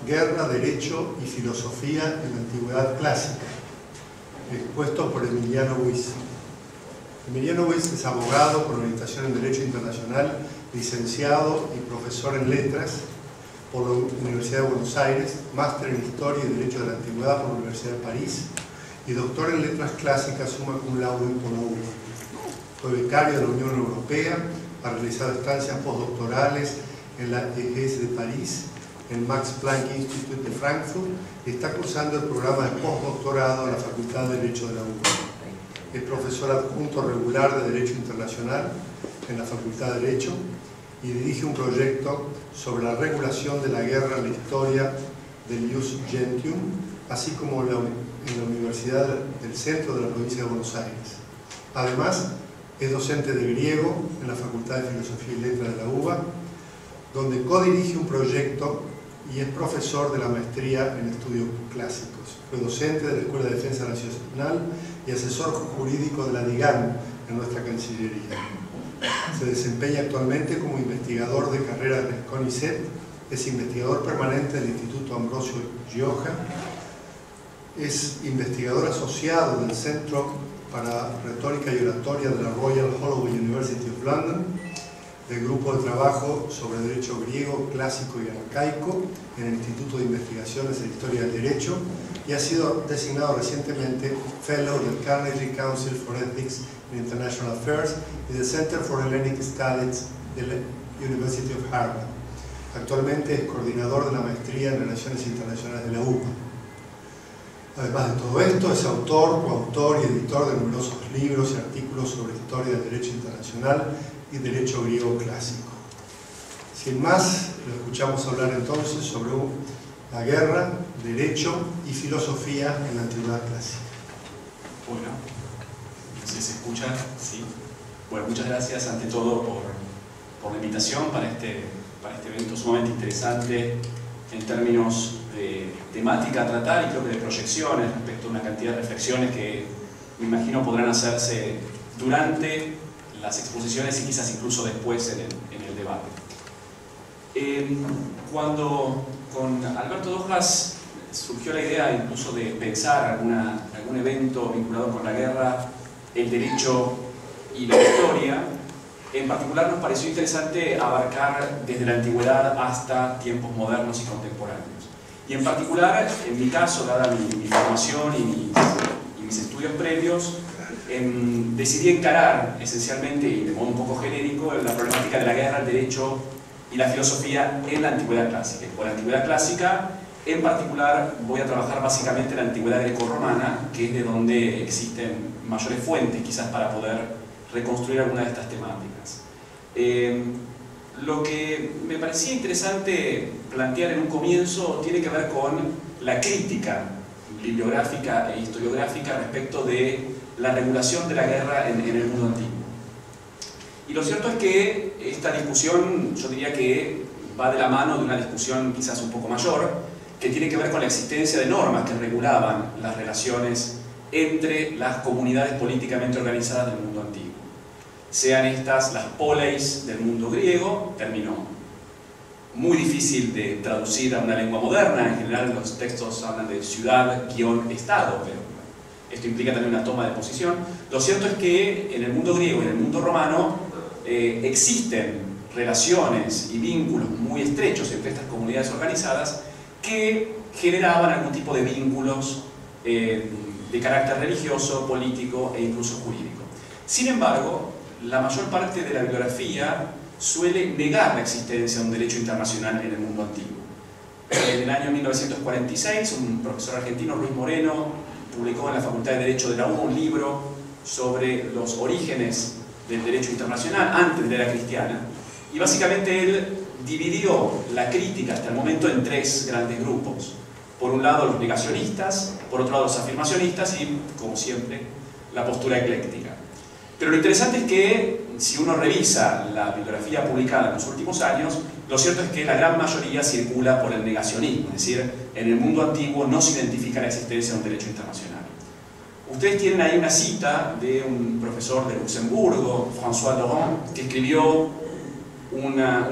Guerra, Derecho y Filosofía en la Antigüedad Clásica, expuesto por Emiliano Buiz. Emiliano Buiz es abogado con orientación en Derecho Internacional, licenciado y profesor en Letras por la Universidad de Buenos Aires, máster en Historia y Derecho de la Antigüedad por la Universidad de París y doctor en Letras Clásicas summa cum laude por la UBA. Fue becario de la Unión Europea, ha realizado estancias postdoctorales en la EGS de París, en Max Planck Institute de Frankfurt, y está cursando el programa de postdoctorado en la Facultad de Derecho de la UBA. Es profesor adjunto regular de Derecho Internacional en la Facultad de Derecho y dirige un proyecto sobre la regulación de la guerra en la historia del Ius Gentium, así como en la Universidad del Centro de la Provincia de Buenos Aires. Además, es docente de griego en la Facultad de Filosofía y Letras de la UBA, donde codirige un proyecto y es profesor de la maestría en estudios clásicos. Fue docente de la Escuela de Defensa Nacional y asesor jurídico de la DIGAN en nuestra Cancillería. Se desempeña actualmente como investigador de carrera del CONICET, es investigador permanente del Instituto Ambrosio Gioja, es investigador asociado del Centro para Retórica y Oratoria de la Royal Holloway University of London, del Grupo de Trabajo sobre Derecho Griego, Clásico y Arcaico en el Instituto de Investigaciones en Historia del Derecho, y ha sido designado recientemente Fellow del Carnegie Council for Ethics and International Affairs y del Center for Hellenic Studies de la University of Harvard. Actualmente es coordinador de la maestría en Relaciones Internacionales de la UBA. Además de todo esto, es autor, coautor y editor de numerosos libros y artículos sobre historia del derecho internacional y derecho griego clásico. Sin más, lo escuchamos hablar entonces sobre la guerra, derecho y filosofía en la antigüedad clásica. Bueno, no sé si se escucha, sí. Bueno, muchas gracias ante todo por la invitación para este evento sumamente interesante en términos de temática a tratar y creo que de proyecciones respecto a una cantidad de reflexiones que me imagino podrán hacerse durante las exposiciones y quizás incluso después en el debate. Cuando con Alberto Dojas surgió la idea incluso de pensar algún evento vinculado con la guerra, el derecho y la historia, en particular nos pareció interesante abarcar desde la antigüedad hasta tiempos modernos y contemporáneos. Y en particular, en mi caso, dada mi formación y mis estudios previos, decidí encarar esencialmente y de modo un poco genérico la problemática de la guerra, el derecho y la filosofía en la antigüedad clásica. Por la antigüedad clásica, en particular, voy a trabajar básicamente en la antigüedad grecorromana, que es de donde existen mayores fuentes quizás para poder reconstruir alguna de estas temáticas. Lo que me parecía interesante plantear en un comienzo tiene que ver con la crítica bibliográfica e historiográfica respecto de la regulación de la guerra en el mundo antiguo. Y lo cierto es que esta discusión, yo diría que va de la mano de una discusión quizás un poco mayor, que tiene que ver con la existencia de normas que regulaban las relaciones entre las comunidades políticamente organizadas del mundo antiguo. Sean estas las poleis del mundo griego, término muy difícil de traducir a una lengua moderna, en general los textos hablan de ciudad-estado, pero esto implica también una toma de posición. Lo cierto es que en el mundo griego y en el mundo romano existen relaciones y vínculos muy estrechos entre estas comunidades organizadas que generaban algún tipo de vínculos de carácter religioso, político e incluso jurídico. Sin embargo, la mayor parte de la bibliografía suele negar la existencia de un derecho internacional en el mundo antiguo. En el año 1946, un profesor argentino, Luis Moreno, publicó en la Facultad de Derecho de la UBA un libro sobre los orígenes del derecho internacional antes de la era cristiana, y básicamente él dividió la crítica hasta el momento en tres grandes grupos. Por un lado los negacionistas, por otro lado los afirmacionistas y, como siempre, la postura ecléctica. Pero lo interesante es que, si uno revisa la bibliografía publicada en los últimos años, lo cierto es que la gran mayoría circula por el negacionismo, es decir, en el mundo antiguo no se identifica la existencia de un derecho internacional. Ustedes tienen ahí una cita de un profesor de Luxemburgo, François Laurent, que escribió una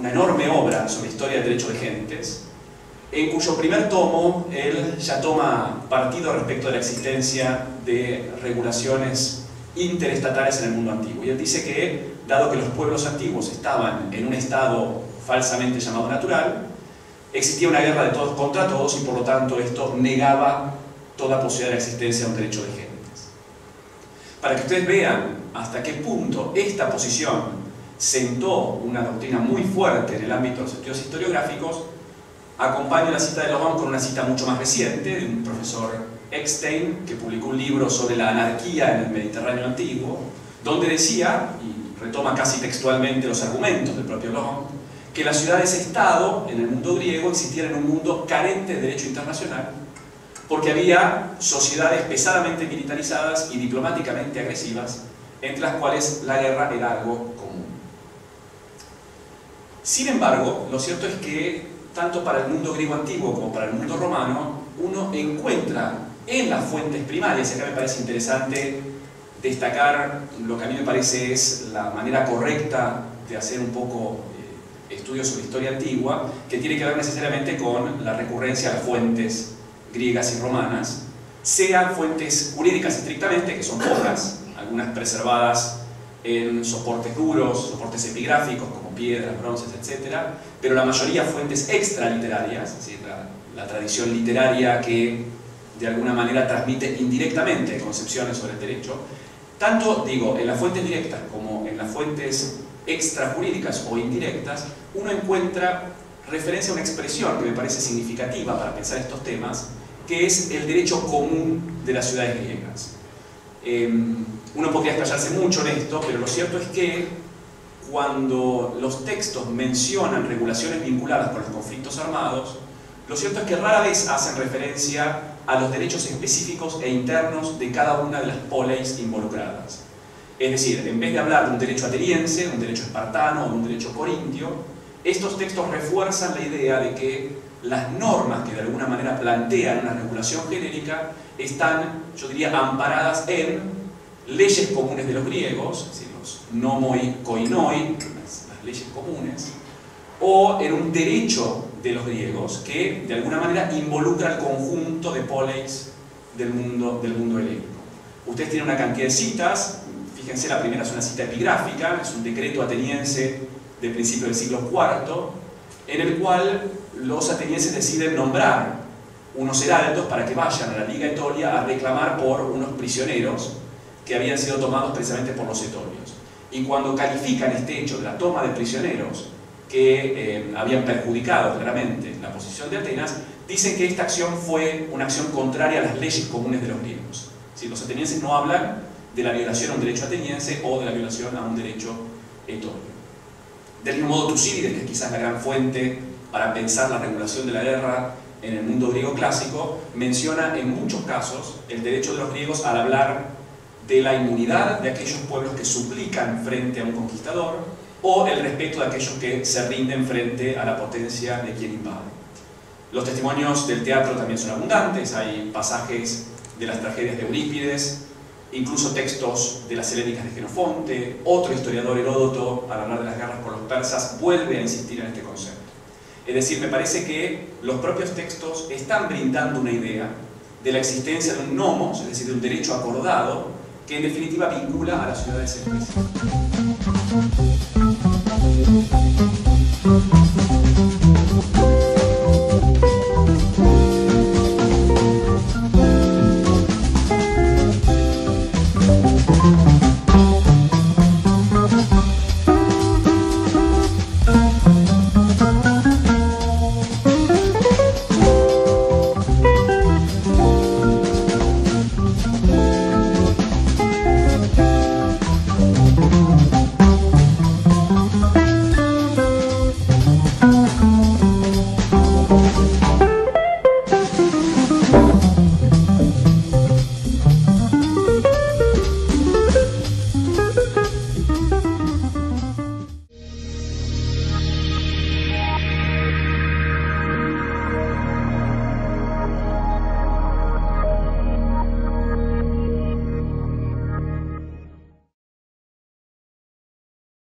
enorme obra sobre historia del derecho de gentes, en cuyo primer tomo él ya toma partido respecto de la existencia de regulaciones interestatales en el mundo antiguo. Y él dice que, dado que los pueblos antiguos estaban en un estado falsamente llamado natural, existía una guerra de todos contra todos y por lo tanto esto negaba toda posibilidad de la existencia de un derecho de gentes. Para que ustedes vean hasta qué punto esta posición sentó una doctrina muy fuerte en el ámbito de los estudios historiográficos, acompaño la cita de Laurent con una cita mucho más reciente de un profesor Eckstein, que publicó un libro sobre la anarquía en el Mediterráneo antiguo, donde decía, y retoma casi textualmente los argumentos del propio Laurent, que las ciudades-estado en el mundo griego existían en un mundo carente de derecho internacional, porque había sociedades pesadamente militarizadas y diplomáticamente agresivas, entre las cuales la guerra era algo común. Sin embargo, lo cierto es que, tanto para el mundo griego antiguo como para el mundo romano, uno encuentra en las fuentes primarias, y acá me parece interesante destacar lo que a mí me parece es la manera correcta de hacer un poco estudios sobre historia antigua, que tiene que ver necesariamente con la recurrencia a las fuentes griegas y romanas, sean fuentes jurídicas estrictamente, que son pocas, algunas preservadas en soportes duros, soportes epigráficos como piedras, bronces, etc., pero la mayoría fuentes extraliterarias, es decir, la tradición literaria que de alguna manera transmite indirectamente concepciones sobre el derecho, tanto, digo, en las fuentes directas como en las fuentes extrajurídicas o indirectas, uno encuentra referencia a una expresión que me parece significativa para pensar estos temas, que es el derecho común de las ciudades griegas. Uno podría explayarse mucho en esto, pero lo cierto es que cuando los textos mencionan regulaciones vinculadas con los conflictos armados, lo cierto es que rara vez hacen referencia a los derechos específicos e internos de cada una de las poleis involucradas. Es decir, en vez de hablar de un derecho ateniense, un derecho espartano o un derecho corintio, estos textos refuerzan la idea de que las normas que de alguna manera plantean una regulación genérica están, yo diría, amparadas en leyes comunes de los griegos, es decir, los nomoi koinoi, las leyes comunes, o en un derecho de los griegos que de alguna manera involucra al conjunto de poleis del mundo helénico. Ustedes tienen una cantidad de citas, fíjense, la primera es una cita epigráfica, es un decreto ateniense de principio del siglo IV, en el cual los atenienses deciden nombrar unos heraldos para que vayan a la Liga Etolia a reclamar por unos prisioneros que habían sido tomados precisamente por los etolios. Y cuando califican este hecho de la toma de prisioneros que habían perjudicado claramente la posición de Atenas, dicen que esta acción fue una acción contraria a las leyes comunes de los griegos. ¿Sí? Los atenienses no hablan de la violación a un derecho ateniense o de la violación a un derecho etolio. Del mismo modo, Tucídides, que es quizás la gran fuente para pensar la regulación de la guerra en el mundo griego clásico, menciona en muchos casos el derecho de los griegos al hablar de la inmunidad de aquellos pueblos que suplican frente a un conquistador o el respeto de aquellos que se rinden frente a la potencia de quien invade. Los testimonios del teatro también son abundantes, hay pasajes de las tragedias de Eurípides, incluso textos de las Helénicas de Genofonte. Otro historiador, Heródoto, al hablar de las guerras con los persas, vuelve a insistir en este concepto. Es decir, me parece que los propios textos están brindando una idea de la existencia de un nomos, es decir, de un derecho acordado, que en definitiva vincula a las ciudades específicas.